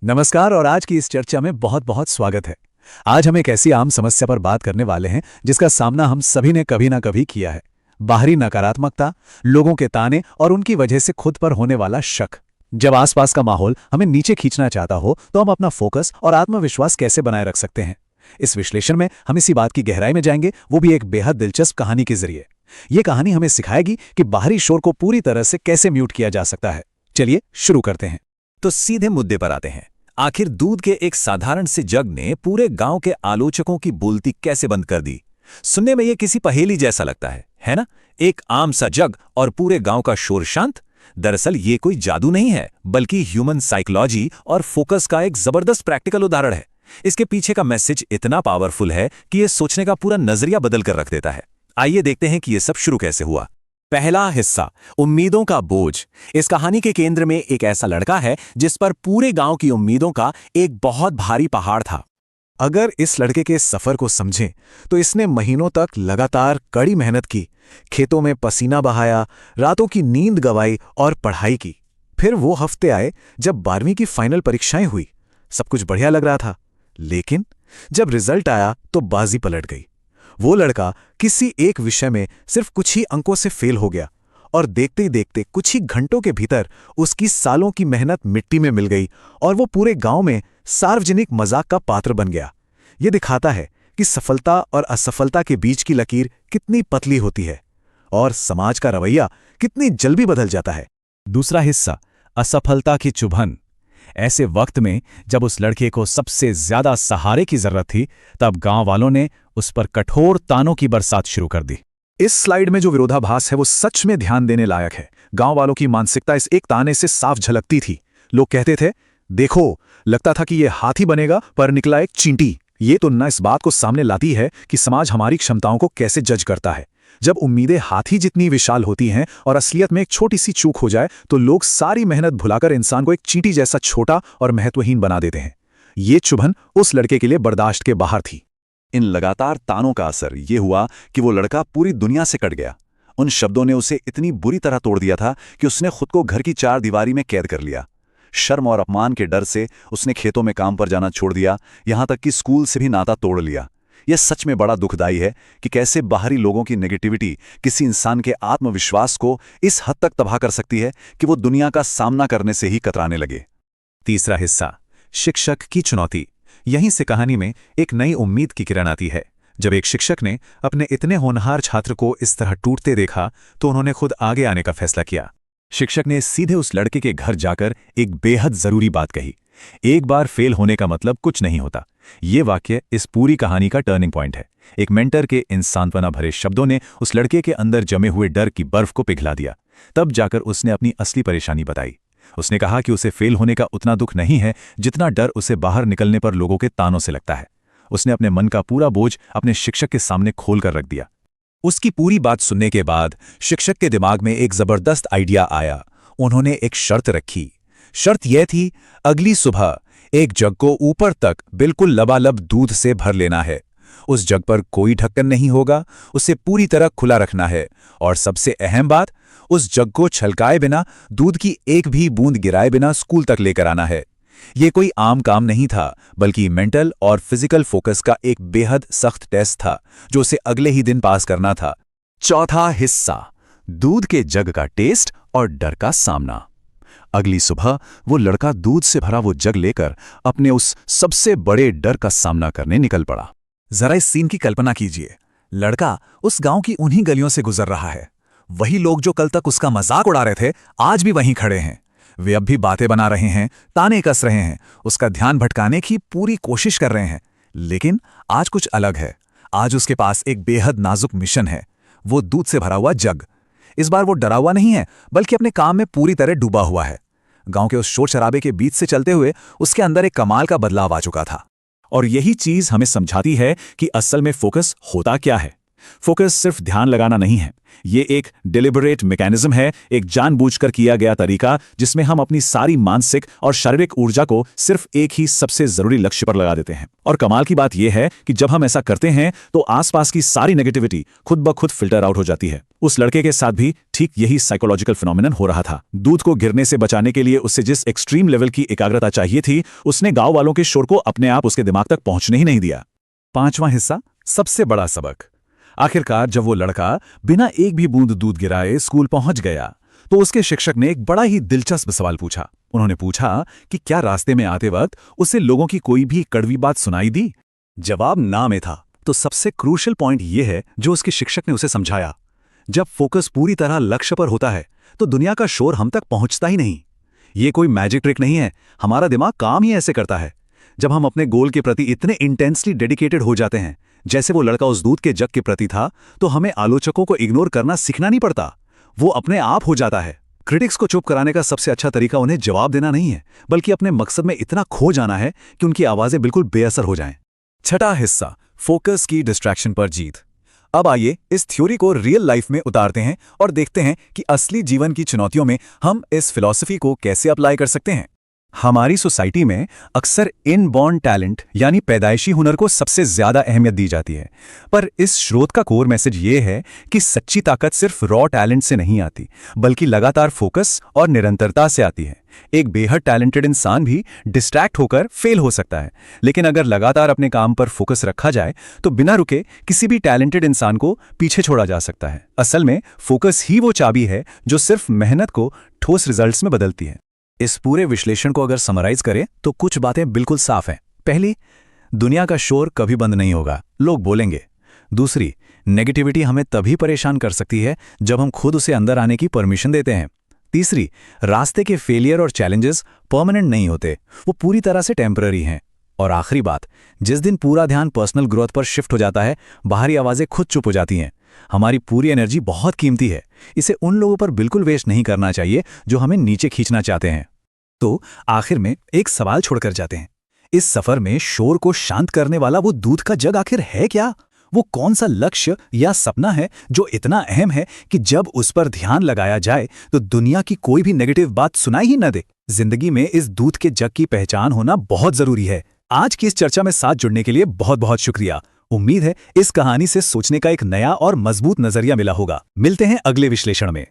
नमस्कार और आज की इस चर्चा में बहुत बहुत स्वागत है। आज हम एक ऐसी आम समस्या पर बात करने वाले हैं जिसका सामना हम सभी ने कभी ना कभी किया है। बाहरी नकारात्मकता, लोगों के ताने और उनकी वजह से खुद पर होने वाला शक। जब आसपास का माहौल हमें नीचे खींचना चाहता हो तो हम अपना फोकस और आत्मविश्वास कैसे बनाए रख सकते हैं। इस विश्लेषण में हम इसी बात की गहराई में जाएंगे, वो भी एक बेहद दिलचस्प कहानी के जरिए। ये कहानी हमें सिखाएगी कि बाहरी शोर को पूरी तरह से कैसे म्यूट किया जा सकता है। चलिए शुरू करते हैं। तो सीधे मुद्दे पर आते हैं। आखिर दूध के एक साधारण से जग ने पूरे गांव के आलोचकों की बोलती कैसे बंद कर दी। सुनने में यह किसी पहेली जैसा लगता है ना? एक आम सा जग और पूरे गांव का शोर शांत। दरअसल ये कोई जादू नहीं है, बल्कि ह्यूमन साइकोलॉजी और फोकस का एक जबरदस्त प्रैक्टिकल उदाहरण है। इसके पीछे का मैसेज इतना पावरफुल है कि यह सोचने का पूरा नजरिया बदल कर रख देता है। आइए देखते हैं कि यह सब शुरू कैसे हुआ। पहला हिस्सा, उम्मीदों का बोझ। इस कहानी के केंद्र में एक ऐसा लड़का है जिस पर पूरे गांव की उम्मीदों का एक बहुत भारी पहाड़ था। अगर इस लड़के के सफर को समझें तो इसने महीनों तक लगातार कड़ी मेहनत की, खेतों में पसीना बहाया, रातों की नींद गंवाई और पढ़ाई की। फिर वो हफ्ते आए जब 12वीं की फाइनल परीक्षाएं हुई। सब कुछ बढ़िया लग रहा था, लेकिन जब रिजल्ट आया तो बाजी पलट गई। वो लड़का किसी एक विषय में सिर्फ कुछ ही अंकों से फेल हो गया और देखते ही देखते कुछ ही घंटों के भीतर उसकी सालों की मेहनत मिट्टी में मिल गई और वो पूरे गांव में सार्वजनिक मजाक का पात्र बन गया। ये दिखाता है कि सफलता और असफलता के बीच की लकीर कितनी पतली होती है और समाज का रवैया कितनी जल्दी बदल जाता है। दूसरा हिस्सा, असफलता की चुभन। ऐसे वक्त में जब उस लड़के को सबसे ज्यादा सहारे की जरूरत थी, तब गांव वालों ने उस पर कठोर तानों की बरसात शुरू कर दी। इस स्लाइड में जो विरोधाभास है वो सच में ध्यान देने लायक है। गांव वालों की मानसिकता इस एक ताने से साफ झलकती थी। लोग कहते थे, देखो, लगता था कि ये हाथी बनेगा पर निकला एक चींटी। ये तुलना इस बात को सामने लाती है कि समाज हमारी क्षमताओं को कैसे जज करता है। जब उम्मीदें हाथी जितनी विशाल होती हैं और असलियत में एक छोटी सी चूक हो जाए तो लोग सारी मेहनत भुलाकर इंसान को एक चींटी जैसा छोटा और महत्वहीन बना देते हैं। ये चुभन उस लड़के के लिए बर्दाश्त के बाहर थी। इन लगातार तानों का असर ये हुआ कि वो लड़का पूरी दुनिया से कट गया। उन शब्दों ने उसे इतनी बुरी तरह तोड़ दिया था कि उसने खुद को घर की चार दीवारी में कैद कर लिया। शर्म और अपमान के डर से उसने खेतों में काम पर जाना छोड़ दिया, यहां तक कि स्कूल से भी नाता तोड़ लिया। यह सच में बड़ा दुखदाई है कि कैसे बाहरी लोगों की नेगेटिविटी किसी इंसान के आत्मविश्वास को इस हद तक तबाह कर सकती है कि वो दुनिया का सामना करने से ही कतराने लगे। तीसरा हिस्सा, शिक्षक की चुनौती। यहीं से कहानी में एक नई उम्मीद की किरण आती है। जब एक शिक्षक ने अपने इतने होनहार छात्र को इस तरह टूटते देखा तो उन्होंने खुद आगे आने का फैसला किया। शिक्षक ने सीधे उस लड़के के घर जाकर एक बेहद जरूरी बात कही, एक बार फेल होने का मतलब कुछ नहीं होता। ये वाक्य इस पूरी कहानी का टर्निंग पॉइंट है। एक मेंटर के इन सांत्वना भरे शब्दों ने उस लड़के के अंदर जमे हुए डर की बर्फ को पिघला दिया। तब जाकर उसने अपनी असली परेशानी बताई। उसने कहा कि उसे फेल होने का उतना दुख नहीं है जितना डर उसे बाहर निकलने पर लोगों के तानों से लगता है। उसने अपने मन का पूरा बोझ अपने शिक्षक के सामने खोल कर रख दिया। उसकी पूरी बात सुनने के बाद शिक्षक के दिमाग में एक जबरदस्त आइडिया आया। उन्होंने एक शर्त रखी। शर्त यह थी, अगली सुबह एक जग को ऊपर तक बिल्कुल लबालब दूध से भर लेना है। उस जग पर कोई ढक्कन नहीं होगा, उसे पूरी तरह खुला रखना है और सबसे अहम बात, उस जग को छलकाए बिना, दूध की एक भी बूंद गिराए बिना स्कूल तक लेकर आना है। यह कोई आम काम नहीं था, बल्कि मेंटल और फिजिकल फोकस का एक बेहद सख्त टेस्ट था जो उसे अगले ही दिन पास करना था। चौथा हिस्सा, दूध के जग का टेस्ट और डर का सामना। अगली सुबह वो लड़का दूध से भरा वो जग लेकर अपने उस सबसे बड़े डर का सामना करने निकल पड़ा। जरा इस सीन की कल्पना कीजिए। लड़का उस गांव की उन्हीं गलियों से गुजर रहा है। वही लोग जो कल तक उसका मजाक उड़ा रहे थे आज भी वहीं खड़े हैं। वे अब भी बातें बना रहे हैं, ताने कस रहे हैं, उसका ध्यान भटकाने की पूरी कोशिश कर रहे हैं। लेकिन आज कुछ अलग है। आज उसके पास एक बेहद नाजुक मिशन है, वो दूध से भरा हुआ जग। इस बार वो डरा हुआ नहीं है, बल्कि अपने काम में पूरी तरह डूबा हुआ है। गांव के उस शोर शराबे के बीच से चलते हुए उसके अंदर एक कमाल का बदलाव आ चुका था। और यही चीज हमें समझाती है कि असल में फोकस होता क्या है। फोकस सिर्फ ध्यान लगाना नहीं है, ये एक डिलिबरेट मैकेनिज्म है, एक जानबूझकर किया गया तरीका जिसमें हम अपनी सारी मानसिक और शारीरिक ऊर्जा को सिर्फ एक ही सबसे जरूरी लक्ष्य पर लगा देते हैं। और कमाल की बात यह है कि जब हम ऐसा करते हैं तो आसपास की सारी नेगेटिविटी खुद ब खुद फिल्टर आउट हो जाती है। उस लड़के के साथ भी ठीक यही साइकोलॉजिकल फिनोमिनन हो रहा था। दूध को गिरने से बचाने के लिए उससे जिस एक्सट्रीम लेवल की एकाग्रता चाहिए थी, उसने गांव वालों के शोर को अपने आप उसके दिमाग तक पहुंचने ही नहीं दिया। 5वां हिस्सा, सबसे बड़ा सबक। आखिरकार जब वो लड़का बिना एक भी बूंद दूध गिराए स्कूल पहुंच गया तो उसके शिक्षक ने एक बड़ा ही दिलचस्प सवाल पूछा। उन्होंने पूछा कि क्या रास्ते में आते वक्त उसे लोगों की कोई भी कड़वी बात सुनाई दी। जवाब ना में था। तो सबसे क्रूशियल पॉइंट यह है जो उसके शिक्षक ने उसे समझाया, जब फोकस पूरी तरह लक्ष्य पर होता है तो दुनिया का शोर हम तक पहुंचता ही नहीं। ये कोई मैजिक ट्रिक नहीं है, हमारा दिमाग काम ही ऐसे करता है। जब हम अपने गोल के प्रति इतने इंटेंसली डेडिकेटेड हो जाते हैं, जैसे वो लड़का उस दूध के जग के प्रति था, तो हमें आलोचकों को इग्नोर करना सीखना नहीं पड़ता, वो अपने आप हो जाता है। क्रिटिक्स को चुप कराने का सबसे अच्छा तरीका उन्हें जवाब देना नहीं है, बल्कि अपने मकसद में इतना खो जाना है कि उनकी आवाजें बिल्कुल बेअसर हो जाएं। 6वां हिस्सा, फोकस की डिस्ट्रैक्शन पर जीत। अब आइए इस थ्योरी को रियल लाइफ में उतारते हैं और देखते हैं कि असली जीवन की चुनौतियों में हम इस फिलॉसफी को कैसे अप्लाई कर सकते हैं। हमारी सोसाइटी में अक्सर इनबॉर्न टैलेंट यानी पैदाइशी हुनर को सबसे ज्यादा अहमियत दी जाती है, पर इस स्रोत का कोर मैसेज ये है कि सच्ची ताकत सिर्फ रॉ टैलेंट से नहीं आती, बल्कि लगातार फोकस और निरंतरता से आती है। एक बेहद टैलेंटेड इंसान भी डिस्ट्रैक्ट होकर फेल हो सकता है, लेकिन अगर लगातार अपने काम पर फोकस रखा जाए तो बिना रुके किसी भी टैलेंटेड इंसान को पीछे छोड़ा जा सकता है। असल में फोकस ही वो चाबी है जो सिर्फ मेहनत को ठोस रिजल्ट्स में बदलती है। इस पूरे विश्लेषण को अगर समराइज करें तो कुछ बातें बिल्कुल साफ हैं। पहली, दुनिया का शोर कभी बंद नहीं होगा, लोग बोलेंगे। दूसरी, नेगेटिविटी हमें तभी परेशान कर सकती है जब हम खुद उसे अंदर आने की परमिशन देते हैं। तीसरी, रास्ते के फेलियर और चैलेंजेस परमानेंट नहीं होते, वो पूरी तरह से टेम्पररी हैं। और आखिरी बात, जिस दिन पूरा ध्यान पर्सनल ग्रोथ पर शिफ्ट हो जाता है, बाहरी आवाजें खुद चुप हो जाती हैं। हमारी पूरी एनर्जी बहुत कीमती है, इसे उन लोगों पर बिल्कुल वेस्ट नहीं करना चाहिए जो हमें नीचे खींचना चाहते हैं। तो आखिर में एक सवाल छोड़कर जाते हैं, इस सफर में शोर को शांत करने वाला वो दूध का जग आखिर है क्या? वो कौन सा लक्ष्य या सपना है जो इतना अहम है कि जब उस पर ध्यान लगाया जाए तो दुनिया की कोई भी नेगेटिव बात सुनाई ही न दे? जिंदगी में इस दूध के जग की पहचान होना बहुत जरूरी है। आज की इस चर्चा में साथ जुड़ने के लिए बहुत बहुत शुक्रिया। उम्मीद है इस कहानी से सोचने का एक नया और मजबूत नजरिया मिला होगा। मिलते हैं अगले विश्लेषण में।